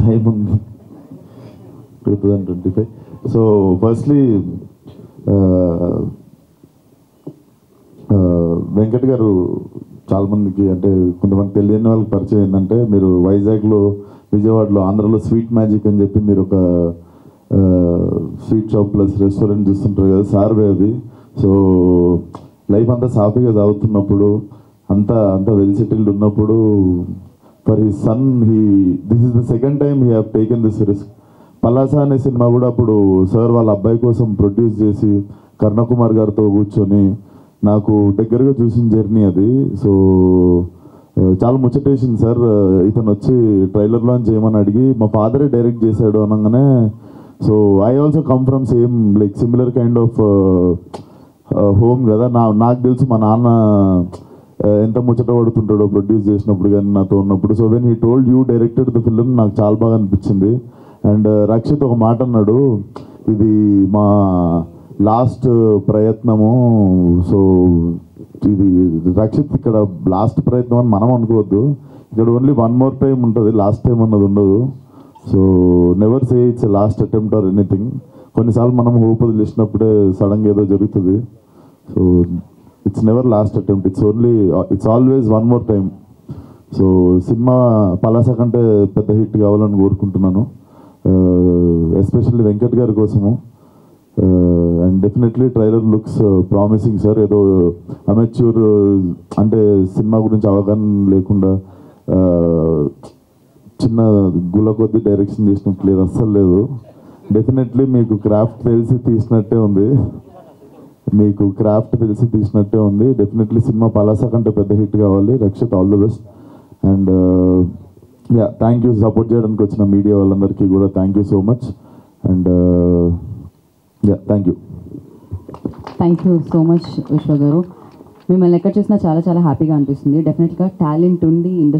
Time ఉంది 2025. So firstly Venkat గారు చాలామందికి అంటే కొంతమంది తెలియని వాళ్ళకి పరిచయం ఏంటంటే మీరు వైజాగ్లో విజయవాడలో ఆంధ్రలో స్వీట్ మ్యాజిక్ అని చెప్పి మీరు ఒక స్వీట్ షాప్ ప్లస్ రెస్టారెంట్ చూస్తుంటారు కదా సార్ అవి. సో లైఫ్ అంతా సాఫీగా సాగుతున్నప్పుడు అంతా వెల్ సెటిల్డ్ ఉన్నప్పుడు for his son this is the second time he have taken this risk. Palasa అనే సినిమా కూడా అప్పుడు సార్ వాళ్ళ అబ్బాయి కోసం ప్రొడ్యూస్ చేసి కరుణకుమార్ గారితో కూర్చొని నాకు దగ్గరగా చూసిన జర్నీ అది. సో చాలా ముచ్చటేసింది సార్. ఇతను వచ్చి ట్రైలర్ లాంచ్ చేయమని అడిగి మా ఫాదరే డైరెక్ట్ చేశాడు అనగానే so I also come from same like similar kind of home కదా. నాకు తెలుసు మా నాన్న ఎంత ముచ్చట పడుతుంటాడో ప్రొడ్యూస్ చేసినప్పుడు కానీ నాతో ఉన్నప్పుడు. So when he told you directed the film నాకు చాలా బాగా అనిపించింది. అండ్ రక్షిత్ ఒక మాట అన్నాడు, ఇది మా లాస్ట్ ప్రయత్నము. సో ఇది రక్షిత్ ఇక్కడ లాస్ట్ ప్రయత్నం అని మనం అనుకోవద్దు. ఇక్కడ ఓన్లీ వన్ మోర్ టైం ఉంటుంది, లాస్ట్ టైం అన్నది ఉండదు. So never say it's last attempt or anything. కొన్నిసార్లు మనం హోప్ వదిలేసినప్పుడే సడన్గా ఏదో జరుగుతుంది. So it's never lost attempt, it's always one more time. So cinema Palasa కంటే పెద్ద హిట్ కావాలని కోరుకుంటున్నాను, ఎస్పెషల్లీ వెంకట్ గారి కోసము. And definitely trailer looks promising sir. ఏదో అమెచ్యూర్ అంటే సినిమా గురించి అవగాహన లేకుండా చిన్న గుల కొద్ది డైరెక్షన్ చేసినట్టు లేదు, అస్సలు లేదు. డెఫినెట్లీ మీకు క్రాఫ్ట్ తెలిసి తీసినట్టే ఉంది. డెఫినెట్లీ సినిమా పలాస కంటే పెద్ద హిట్ కావాలి. Rakshit, all the best. And yeah, thank you support చేయడానికి వచ్చిన మీడియా వాళ్ళందరికీ కూడా thank you so much. And yeah, thank you so much Vishwa garu. మిమ్మల్ని ఎక్కడ చూసినా చాలా చాలా హ్యాపీగా అనిపిస్తుంది. డెఫినెట్గా టాలెంట్ ఉండి ఇండస్ట్రీ